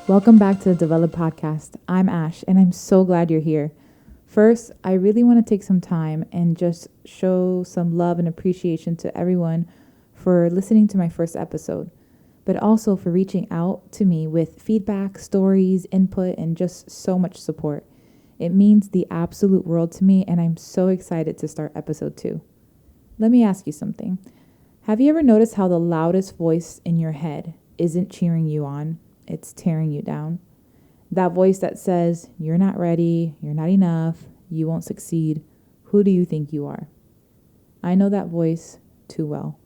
Welcome back to the DeveLOVED Podcast. I'm Ash, and I'm so glad you're here. First, I really want to take some time and just show some love and appreciation to everyone for listening to my first episode, but also for reaching out to me with feedback, stories, input, and just so much support. It means the absolute world to me, and I'm so excited to start episode 2. Let me ask you something. Have you ever noticed how the loudest voice in your head isn't cheering you on? It's tearing you down. That voice that says, you're not ready, you're not enough, you won't succeed. Who do you think you are? I know that voice too well.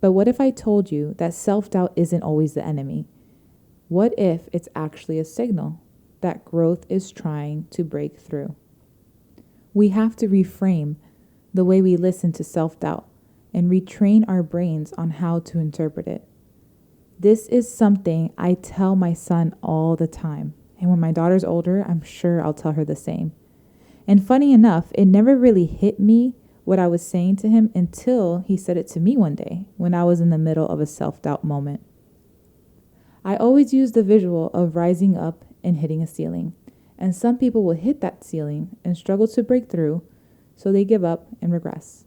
But what if I told you that self-doubt isn't always the enemy? What if it's actually a signal that growth is trying to break through? We have to reframe the way we listen to self-doubt and retrain our brains on how to interpret it. This is something I tell my son all the time. And when my daughter's older, I'm sure I'll tell her the same. And funny enough, it never really hit me what I was saying to him until he said it to me one day when I was in the middle of a self-doubt moment. I always use the visual of rising up and hitting a ceiling. And some people will hit that ceiling and struggle to break through, so they give up and regress.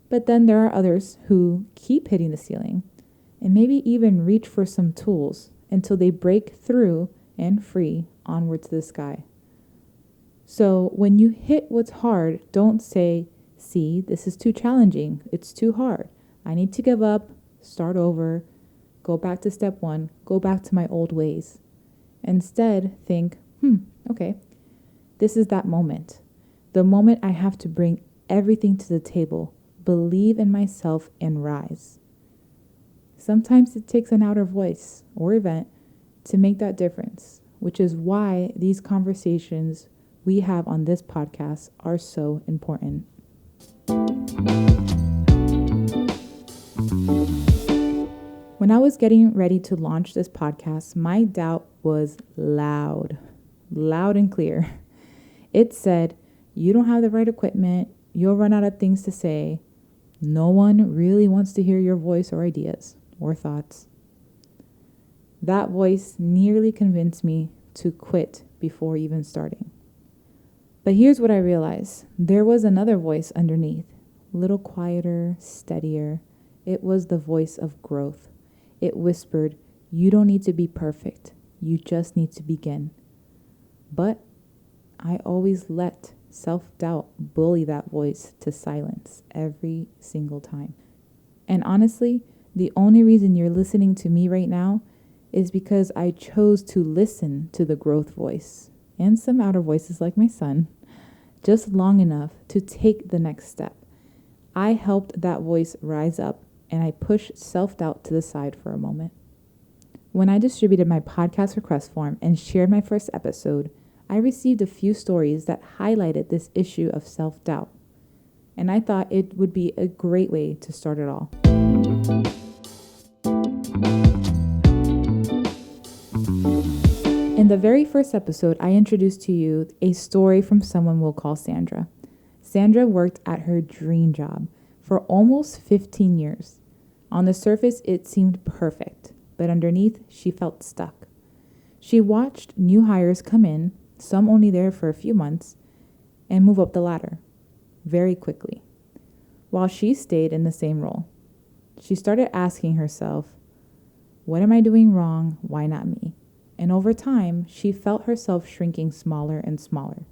But then there are others who keep hitting the ceiling and maybe even reach for some tools until they break through and free onward to the sky. So when you hit what's hard, don't say, see, this is too challenging. It's too hard. I need to give up, start over, go back to step 1, go back to my old ways. Instead, think, okay, this is that moment. The moment I have to bring everything to the table, believe in myself and rise. Sometimes it takes an outer voice or event to make that difference, which is why these conversations we have on this podcast are so important. When I was getting ready to launch this podcast, my doubt was loud and clear. It said, you don't have the right equipment, you'll run out of things to say, no one really wants to hear your voice or ideas or thoughts. That voice nearly convinced me to quit before even starting. But here's what I realized. There was another voice underneath, a little quieter, steadier. It was the voice of growth. It whispered, you don't need to be perfect. You just need to begin. But I always let self-doubt bully that voice to silence every single time. And honestly, the only reason you're listening to me right now is because I chose to listen to the growth voice and some outer voices like my son just long enough to take the next step. I helped that voice rise up and I pushed self-doubt to the side for a moment. When I distributed my podcast request form and shared my first episode, I received a few stories that highlighted this issue of self-doubt. And I thought it would be a great way to start it all. In the very first episode, I introduced to you a story from someone we'll call Sandra. Sandra worked at her dream job for almost 15 years. On the surface, it seemed perfect, but underneath, she felt stuck. She watched new hires come in, some only there for a few months, and move up the ladder very quickly, while she stayed in the same role. She started asking herself, what am I doing wrong? Why not me? And over time, she felt herself shrinking smaller and smaller.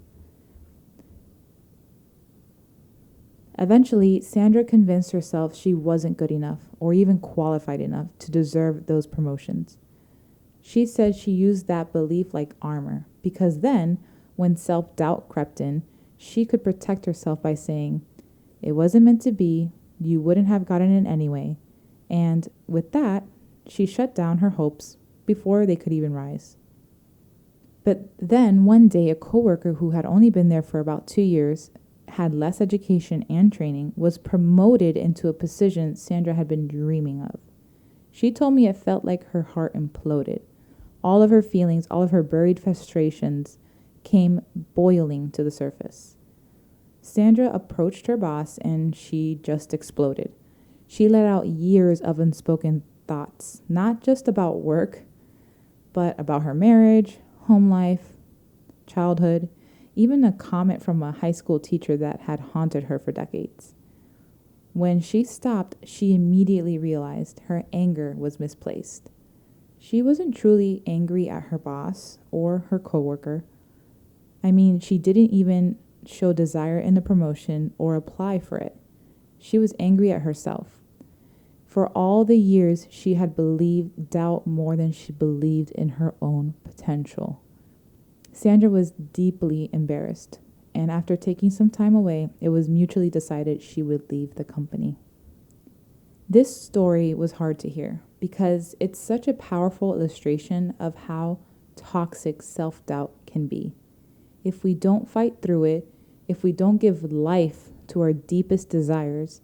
Eventually, Sandra convinced herself she wasn't good enough or even qualified enough to deserve those promotions. She said she used that belief like armor because then, when self-doubt crept in, she could protect herself by saying, it wasn't meant to be, you wouldn't have gotten it anyway. And with that, she shut down her hopes before they could even rise. But then one day, a coworker who had only been there for about 2 years, had less education and training, was promoted into a position Sandra had been dreaming of. She told me it felt like her heart imploded. All of her feelings, all of her buried frustrations came boiling to the surface. Sandra approached her boss and she just exploded. She let out years of unspoken thoughts, not just about work, but about her marriage, home life, childhood, even a comment from a high school teacher that had haunted her for decades. When she stopped, she immediately realized her anger was misplaced. She wasn't truly angry at her boss or her coworker. I mean, she didn't even show desire in the promotion or apply for it. She was angry at herself. For all the years she had believed doubt more than she believed in her own potential. Sandra was deeply embarrassed, and after taking some time away, it was mutually decided she would leave the company. This story was hard to hear because it's such a powerful illustration of how toxic self-doubt can be. If we don't fight through it, if we don't give life to our deepest desires,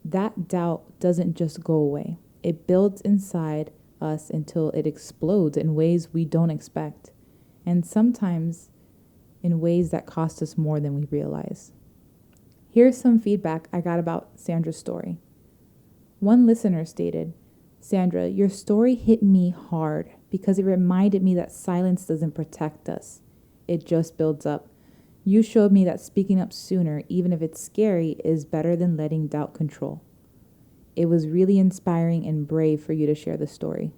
that doubt doesn't just go away. It builds inside us until it explodes in ways we don't expect, and sometimes in ways that cost us more than we realize. Here's some feedback I got about Sandra's story. One listener stated, "Sandra, your story hit me hard because it reminded me that silence doesn't protect us. It just builds up. You showed me that speaking up sooner, even if it's scary, is better than letting doubt control. It was really inspiring and brave for you to share the story."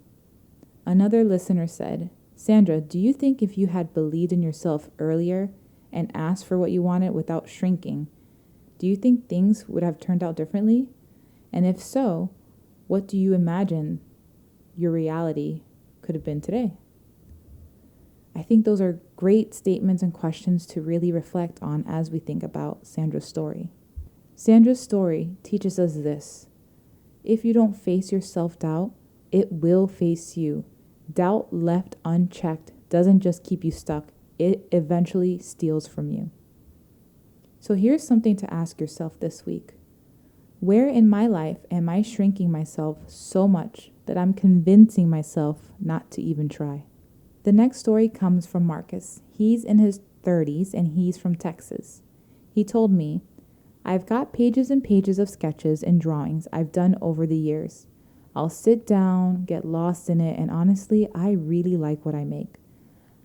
Another listener said, "Sandra, do you think if you had believed in yourself earlier and asked for what you wanted without shrinking, do you think things would have turned out differently? And if so, what do you imagine your reality could have been today?" I think those are great statements and questions to really reflect on as we think about Sandra's story. Sandra's story teaches us this: if you don't face your self-doubt, it will face you. Doubt left unchecked doesn't just keep you stuck, it eventually steals from you. So here's something to ask yourself this week. Where in my life am I shrinking myself so much that I'm convincing myself not to even try? The next story comes from Marcus. He's in his 30s and he's from Texas. He told me, "I've got pages and pages of sketches and drawings I've done over the years. I'll sit down, get lost in it, and honestly, I really like what I make.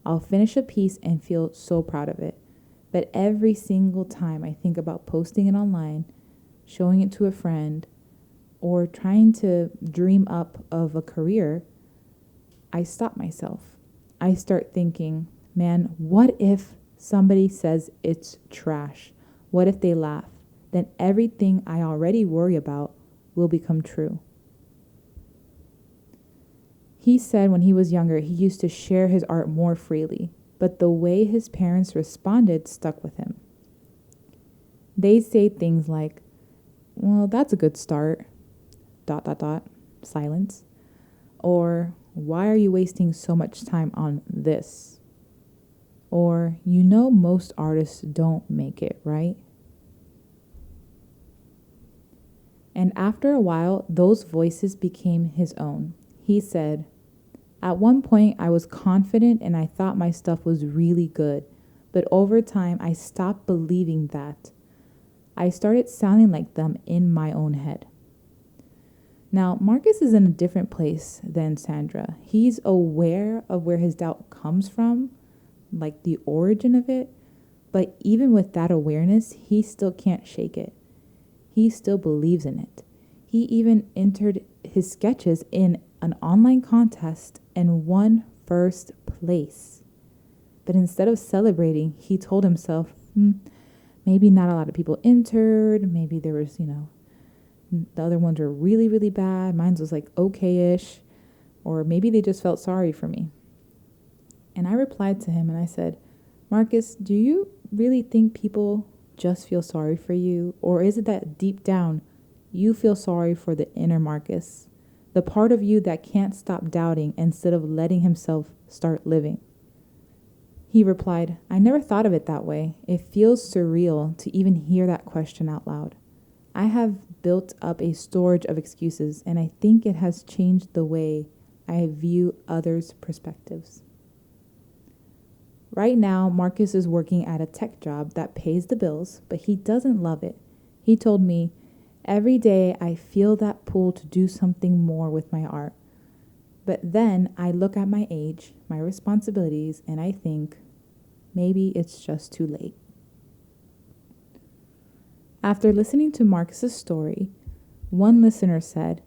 I'll finish a piece and feel so proud of it. But every single time I think about posting it online, showing it to a friend, or trying to dream up of a career, I stop myself. I start thinking, man, what if somebody says it's trash? What if they laugh? Then everything I already worry about will become true." He said when he was younger, he used to share his art more freely, but the way his parents responded stuck with him. They say things like, "Well, that's a good start, ... silence." Or, "Why are you wasting so much time on this?" Or, "Most artists don't make it, right?" And after a while, those voices became his own. He said, "At one point, I was confident and I thought my stuff was really good. But over time, I stopped believing that. I started sounding like them in my own head." Now, Marcus is in a different place than Sandra. He's aware of where his doubt comes from, like the origin of it. But even with that awareness, he still can't shake it. He still believes in it. He even entered his sketches in an online contest and won first place. But instead of celebrating, he told himself, maybe not a lot of people entered. Maybe there was, the other ones were really, really bad. Mine was like okay-ish. Or maybe they just felt sorry for me. And I replied to him and I said, "Marcus, do you really think people just feel sorry for you? Or is it that deep down you feel sorry for the inner Marcus, the part of you that can't stop doubting instead of letting himself start living?" He replied, "I never thought of it that way. It feels surreal to even hear that question out loud. I have built up a storage of excuses, and I think it has changed the way I view others' perspectives." Right now, Marcus is working at a tech job that pays the bills, but he doesn't love it. He told me, "Every day I feel that pull to do something more with my art. But then I look at my age, my responsibilities, and I think maybe it's just too late. After listening to Marcus's story, one listener said,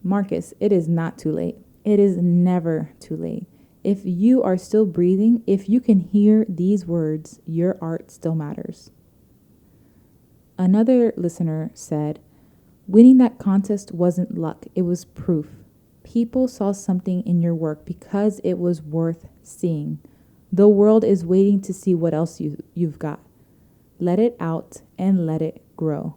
"Marcus, it is not too late. It is never too late. If you are still breathing, if you can hear these words, your art still matters." Another listener said, "Winning that contest wasn't luck, it was proof. People saw something in your work because it was worth seeing. The world is waiting to see what else you've got. Let it out and let it grow."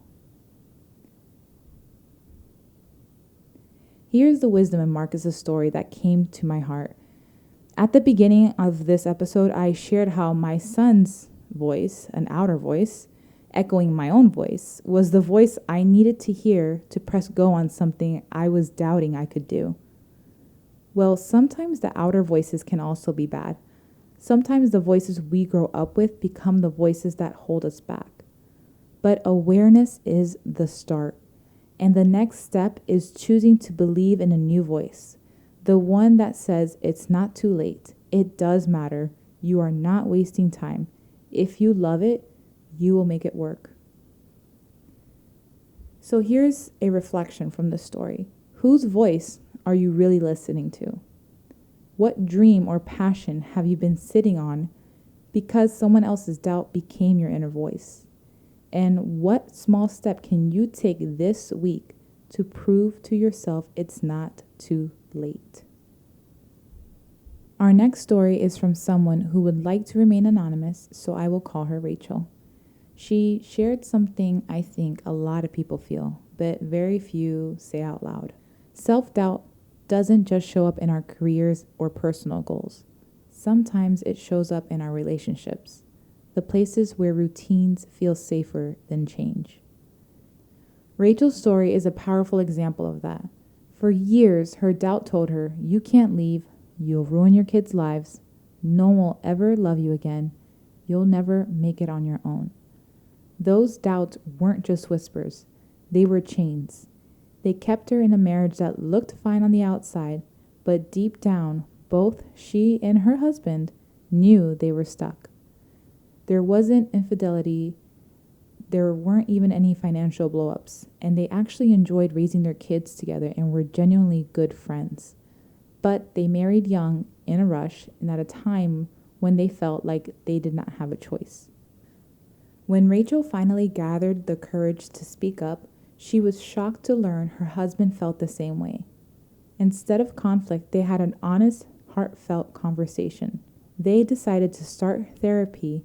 Here's the wisdom in Marcus's story that came to my heart. At the beginning of this episode, I shared how my son's voice, an outer voice, echoing my own voice, was the voice I needed to hear to press go on something I was doubting I could do. Well, sometimes the outer voices can also be bad. Sometimes the voices we grow up with become the voices that hold us back. But awareness is the start. And the next step is choosing to believe in a new voice. The one that says it's not too late. It does matter. You are not wasting time. If you love it, you will make it work. So here's a reflection from the story. Whose voice are you really listening to? What dream or passion have you been sitting on because someone else's doubt became your inner voice? And what small step can you take this week to prove to yourself it's not too late? Our next story is from someone who would like to remain anonymous, so I will call her Rachel. She shared something I think a lot of people feel, but very few say out loud. Self-doubt doesn't just show up in our careers or personal goals. Sometimes it shows up in our relationships, the places where routines feel safer than change. Rachel's story is a powerful example of that. For years, her doubt told her, "You can't leave, you'll ruin your kids' lives, no one will ever love you again, you'll never make it on your own." Those doubts weren't just whispers, they were chains. They kept her in a marriage that looked fine on the outside, but deep down, both she and her husband knew they were stuck. There wasn't infidelity, there weren't even any financial blow-ups, and they actually enjoyed raising their kids together and were genuinely good friends. But they married young, in a rush, and at a time when they felt like they did not have a choice. When Rachel finally gathered the courage to speak up, she was shocked to learn her husband felt the same way. Instead of conflict, they had an honest, heartfelt conversation. They decided to start therapy,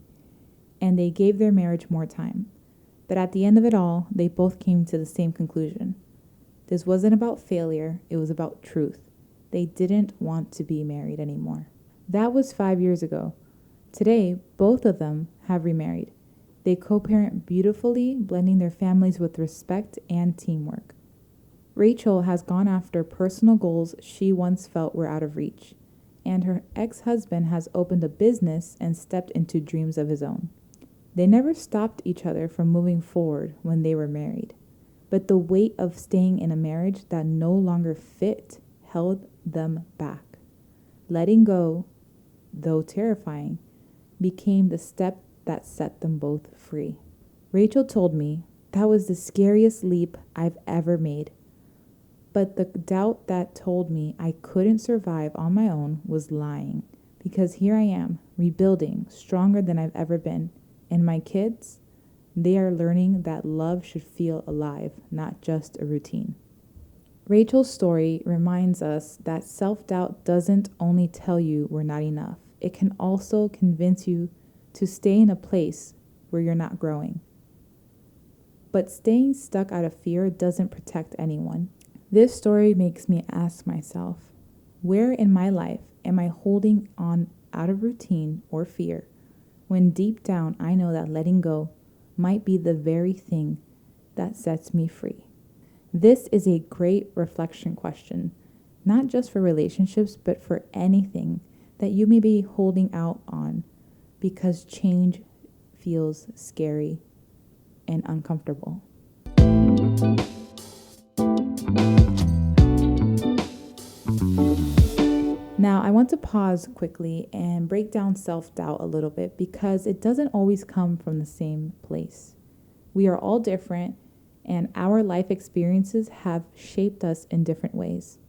and they gave their marriage more time. But at the end of it all, they both came to the same conclusion. This wasn't about failure, it was about truth. They didn't want to be married anymore. That was 5 years ago. Today, both of them have remarried. They co-parent beautifully, blending their families with respect and teamwork. Rachel has gone after personal goals she once felt were out of reach, and her ex-husband has opened a business and stepped into dreams of his own. They never stopped each other from moving forward when they were married, but the weight of staying in a marriage that no longer fit held them back. Letting go, though terrifying, became the step that set them both free. Rachel told me, "That was the scariest leap I've ever made. But the doubt that told me I couldn't survive on my own was lying, because here I am, rebuilding, stronger than I've ever been. And my kids, they are learning that love should feel alive, not just a routine." Rachel's story reminds us that self-doubt doesn't only tell you we're not enough. It can also convince you to stay in a place where you're not growing. But staying stuck out of fear doesn't protect anyone. This story makes me ask myself, where in my life am I holding on out of routine or fear, when deep down I know that letting go might be the very thing that sets me free? This is a great reflection question, not just for relationships, but for anything that you may be holding out on, because change feels scary and uncomfortable. want to pause quickly and break down self-doubt a little bit because it doesn't always come from the same place. We are all different, and our life experiences have shaped us in different ways.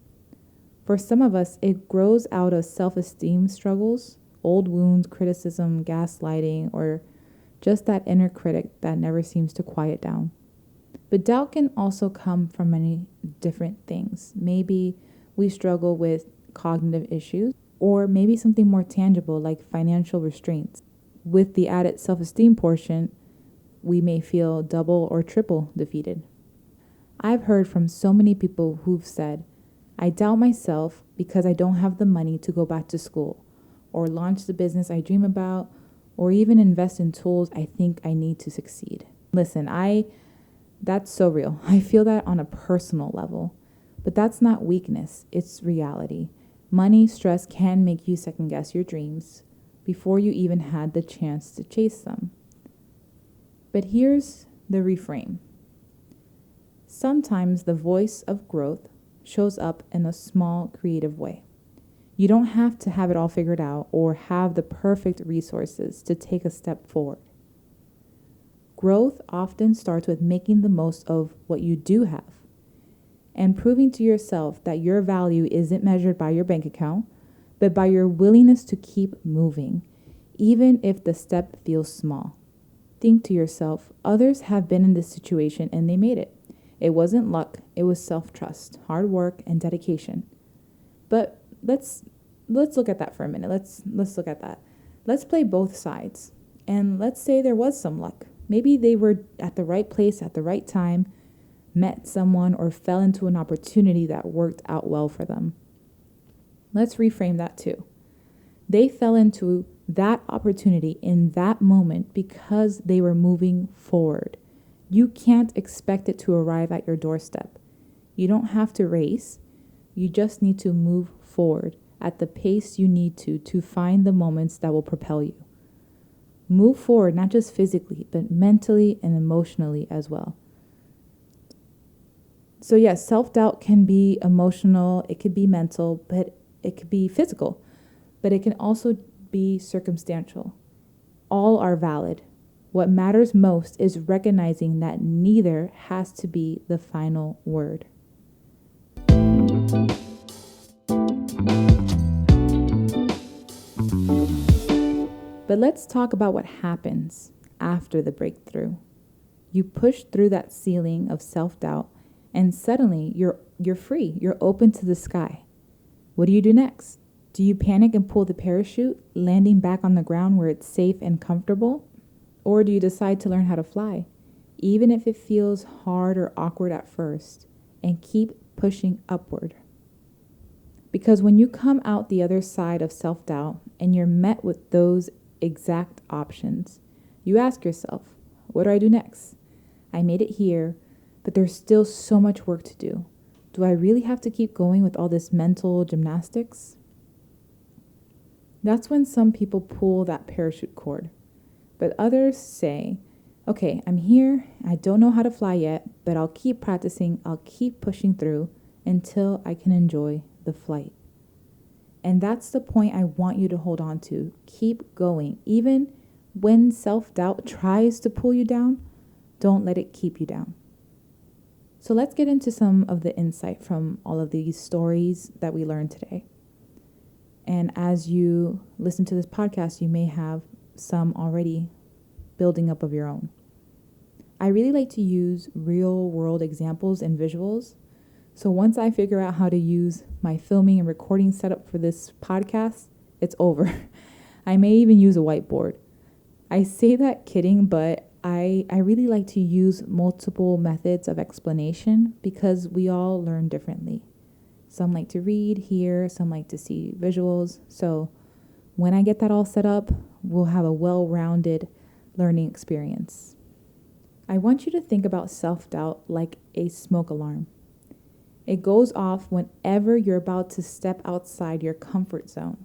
For some of us, it grows out of self-esteem struggles, old wounds, criticism, gaslighting, or just that inner critic that never seems to quiet down. But doubt can also come from many different things. Maybe we struggle with cognitive issues, or maybe something more tangible like financial restraints. With the added self-esteem portion, we may feel double or triple defeated. I've heard from so many people who've said, I doubt myself because I don't have the money to go back to school, or launch the business I dream about, or even invest in tools I think I need to succeed. Listen, that's so real. I feel that on a personal level. But that's not weakness, it's reality. Money stress can make you second guess your dreams before you even had the chance to chase them. But here's the reframe. Sometimes the voice of growth shows up in a small, creative way. You don't have to have it all figured out or have the perfect resources to take a step forward. Growth often starts with making the most of what you do have and proving to yourself that your value isn't measured by your bank account, but by your willingness to keep moving, even if the step feels small. Think to yourself, others have been in this situation and they made it. It wasn't luck, it was self-trust, hard work, and dedication. But let's look at that for a minute. Let's look at that. Let's play both sides. And let's say there was some luck. Maybe they were at the right place at the right time, met someone, or fell into an opportunity that worked out well for them. Let's reframe that too. They fell into that opportunity in that moment because they were moving forward. You can't expect it to arrive at your doorstep. You don't have to race. You just need to move forward at the pace you need to find the moments that will propel you. Move forward, not just physically, but mentally and emotionally as well. So yes, self-doubt can be emotional, it could be mental, but it could be physical, but it can also be circumstantial. All are valid. What matters most is recognizing that neither has to be the final word. But let's talk about what happens after the breakthrough. You push through that ceiling of self-doubt and suddenly you're free. You're open to the sky. What do you do next? Do you panic and pull the parachute, landing back on the ground where it's safe and comfortable? Or do you decide to learn how to fly, even if it feels hard or awkward at first, and keep pushing upward? Because when you come out the other side of self-doubt and you're met with those exact options, you ask yourself, what do I do next? I made it here, but there's still so much work to do. Do I really have to keep going with all this mental gymnastics? That's when some people pull that parachute cord, but others say, okay, I'm here. I don't know how to fly yet, but I'll keep practicing. I'll keep pushing through until I can enjoy the flight. And that's the point I want you to hold on to. Keep going. Even when self-doubt tries to pull you down, don't let it keep you down. So let's get into some of the insight from all of these stories that we learned today. And as you listen to this podcast, you may have some already building up of your own. I really like to use real world examples and visuals. So once I figure out how to use my filming and recording setup for this podcast, it's over. I may even use a whiteboard. I say that kidding, but I really like to use multiple methods of explanation because we all learn differently. Some like to read, hear, some like to see visuals. So when I get that all set up, we'll have a well-rounded learning experience. I want you to think about self-doubt like a smoke alarm. It goes off whenever you're about to step outside your comfort zone.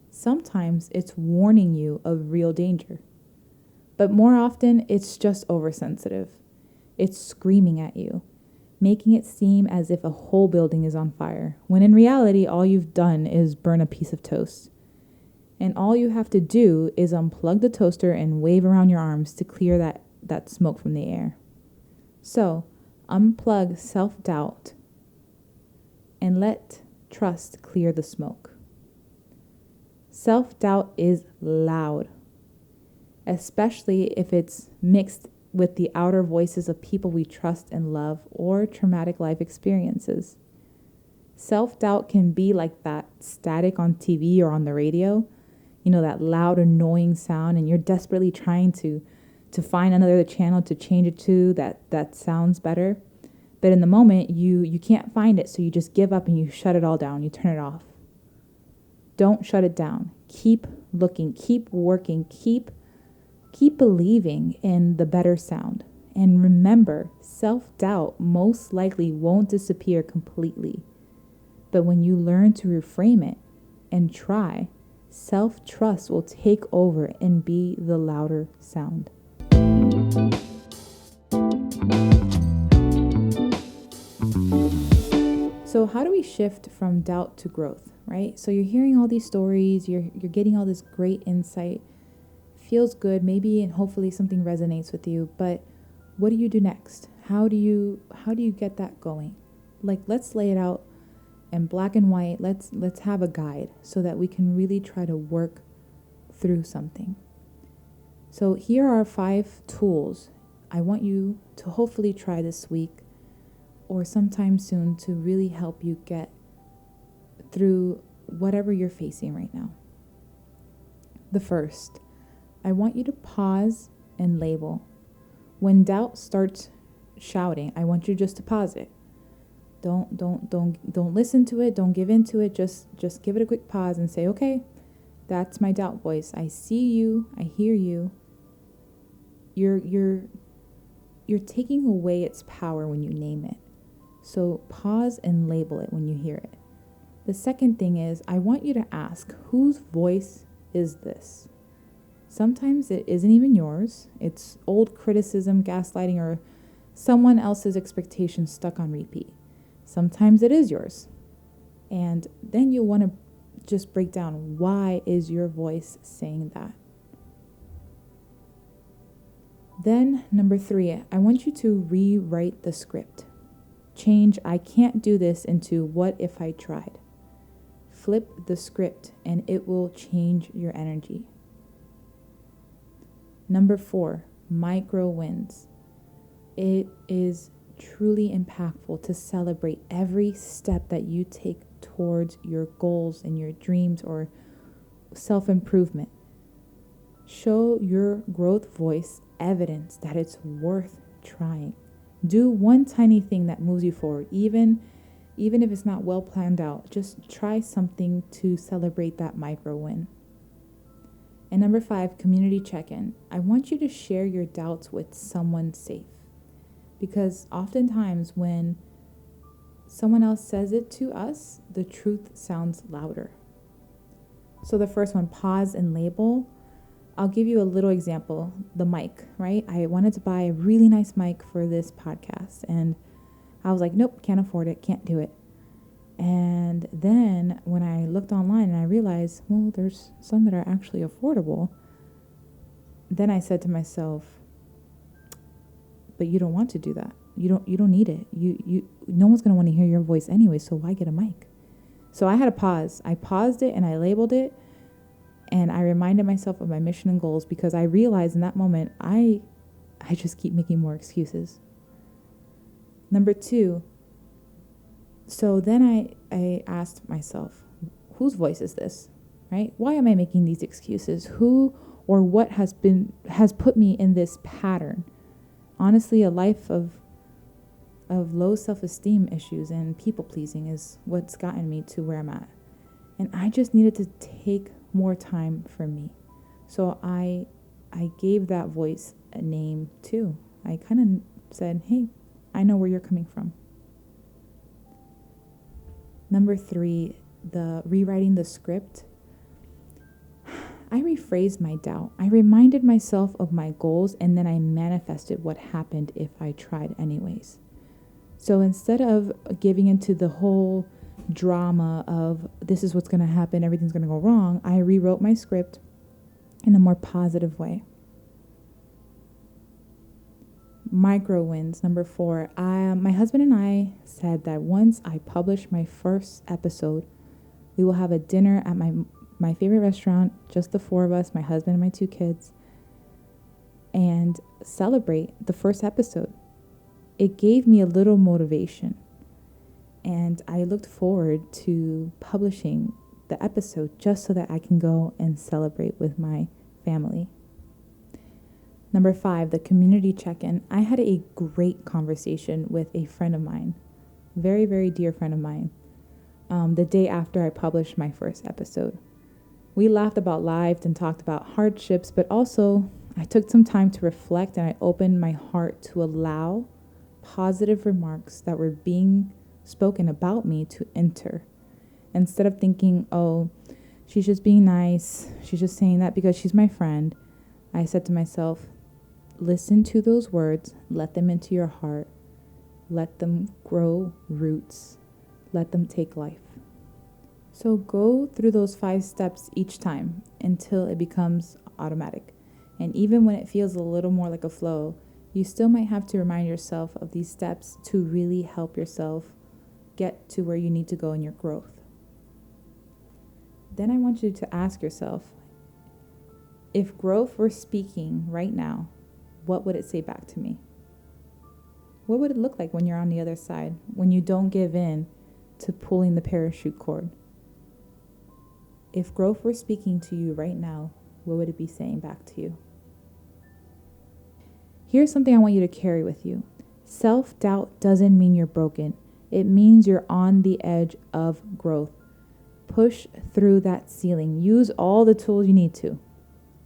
Sometimes it's warning you of real danger, but more often it's just oversensitive. It's screaming at you. making it seem as if a whole building is on fire, when in reality, all you've done is burn a piece of toast. And all you have to do is unplug the toaster and wave around your arms to clear that smoke from the air. So, unplug self-doubt and let trust clear the smoke. Self-doubt is loud, especially if it's mixed with the outer voices of people we trust and love or traumatic life experiences. Self-doubt can be like that static on TV or on the radio, that loud, annoying sound, and you're desperately trying to find another channel to change it to that sounds better. But in the moment, you can't find it, so you just give up and you shut it all down. You turn it off. Don't shut it down. Keep looking, keep working, keep believing in the better sound. And remember, self-doubt most likely won't disappear completely. But when you learn to reframe it and try, self-trust will take over and be the louder sound. So how do we shift from doubt to growth, right? So you're hearing all these stories, you're getting all this great insight, feels good, maybe, and hopefully something resonates with you, but what do you do next? How do you get that going? Like, let's lay it out in black and white. Let's have a guide so that we can really try to work through something. So here are 5 tools I want you to hopefully try this week or sometime soon to really help you get through whatever you're facing right now. The first, I want you to pause and label. When doubt starts shouting, I want you just to pause it. Don't listen to it. Don't give into it. Just give it a quick pause and say, okay, that's my doubt voice. I see you. I hear you. You're taking away its power when you name it. So pause and label it when you hear it. The second thing is, I want you to ask, whose voice is this? Sometimes it isn't even yours. It's old criticism, gaslighting, or someone else's expectations stuck on repeat. Sometimes it is yours. And then you'll want to just break down, why is your voice saying that? Then number 3, I want you to rewrite the script. Change I can't do this into what if I tried. Flip the script and it will change your energy. Number 4, micro wins. It is truly impactful to celebrate every step that you take towards your goals and your dreams or self-improvement. Show your growth voice evidence that it's worth trying. Do one tiny thing that moves you forward, even if it's not well planned out. Just try something to celebrate that micro win. And number 5, community check-in. I want you to share your doubts with someone safe. Because oftentimes when someone else says it to us, the truth sounds louder. So the first one, pause and label. I'll give you a little example. The mic, right? I wanted to buy a really nice mic for this podcast. And I was like, nope, can't afford it, can't do it. And then when I looked online and I realized, well, there's some that are actually affordable. Then I said to myself, but you don't want to do that. You don't need it. No one's going to want to hear your voice anyway, so why get a mic? So I had to pause. I paused it and I labeled it, and I reminded myself of my mission and goals, because I realized in that moment I just keep making more excuses. Number 2, so then I asked myself, whose voice is this, right? Why am I making these excuses? Who or what has put me in this pattern? Honestly, a life of low self-esteem issues and people-pleasing is what's gotten me to where I'm at. And I just needed to take more time for me. So I gave that voice a name too. I kind of said, hey, I know where you're coming from. Number 3, the rewriting the script. I rephrased my doubt. I reminded myself of my goals, and then I manifested what happened if I tried anyways. So instead of giving into the whole drama of this is what's going to happen, everything's going to go wrong, I rewrote my script in a more positive way. Micro wins. Number 4. My husband and I said that once I publish my first episode, we will have a dinner at my favorite restaurant, just the 4 of us, my husband and my 2 kids, and celebrate the first episode. It gave me a little motivation, and I looked forward to publishing the episode just so that I can go and celebrate with my family. Number 5, the community check-in. I had a great conversation with a friend of mine, very, very dear friend of mine, the day after I published my first episode. We laughed about life and talked about hardships, but also I took some time to reflect, and I opened my heart to allow positive remarks that were being spoken about me to enter. Instead of thinking, oh, she's just being nice, she's just saying that because she's my friend, I said to myself, listen to those words, let them into your heart, let them grow roots, let them take life. So go through those 5 steps each time until it becomes automatic. And even when it feels a little more like a flow, you still might have to remind yourself of these steps to really help yourself get to where you need to go in your growth. Then I want you to ask yourself, if growth were speaking right now, what would it say back to me? What would it look like when you're on the other side, when you don't give in to pulling the parachute cord? If growth were speaking to you right now, what would it be saying back to you? Here's something I want you to carry with you. Self-doubt doesn't mean you're broken. It means you're on the edge of growth. Push through that ceiling. Use all the tools you need to.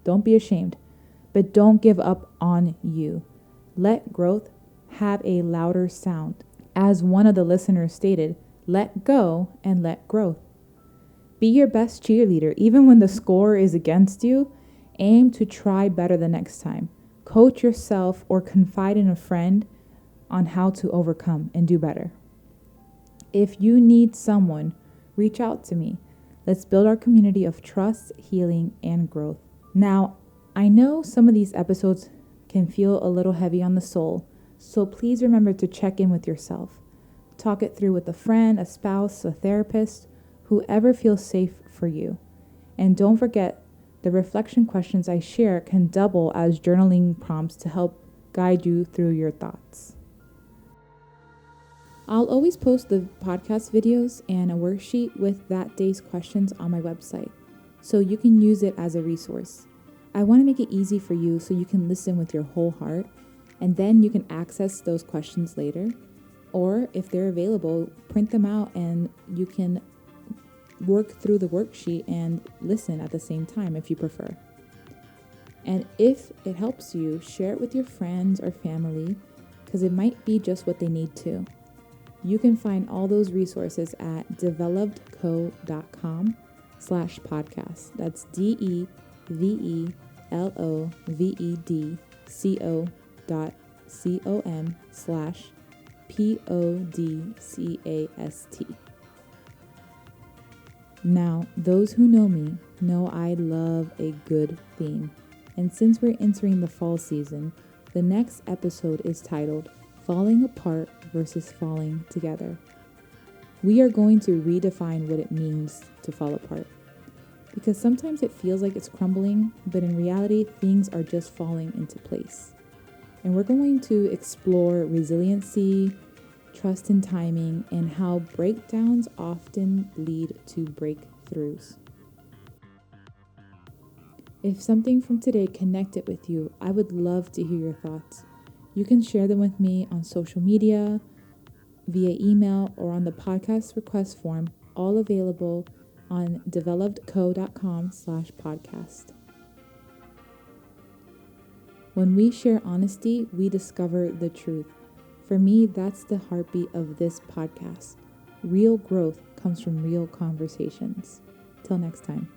Don't be ashamed. But don't give up on you. Let growth have a louder sound. As one of the listeners stated, let go and let growth. Be your best cheerleader. Even when the score is against you, aim to try better the next time. Coach yourself or confide in a friend on how to overcome and do better. If you need someone, reach out to me. Let's build our community of trust, healing, and growth. Now, I know some of these episodes can feel a little heavy on the soul, so please remember to check in with yourself. Talk it through with a friend, a spouse, a therapist, whoever feels safe for you. And don't forget, the reflection questions I share can double as journaling prompts to help guide you through your thoughts. I'll always post the podcast videos and a worksheet with that day's questions on my website, so you can use it as a resource. I want to make it easy for you so you can listen with your whole heart, and then you can access those questions later. Or if they're available, print them out and you can work through the worksheet and listen at the same time if you prefer. And if it helps you, share it with your friends or family, because it might be just what they need too. You can find all those resources at develovedco.com/podcast. That's DeveLOVED.com/podcast. Now, those who know me know I love a good theme. And since we're entering the fall season, the next episode is titled Falling Apart versus Falling Together. We are going to redefine what it means to fall apart. Because sometimes it feels like it's crumbling, but in reality, things are just falling into place. And we're going to explore resiliency, trust in timing, and how breakdowns often lead to breakthroughs. If something from today connected with you, I would love to hear your thoughts. You can share them with me on social media, via email, or on the podcast request form, all available on DeveLOVEDco.com/podcast. When we share honesty, we discover the truth. For me, that's the heartbeat of this podcast. Real growth comes from real conversations. Till next time.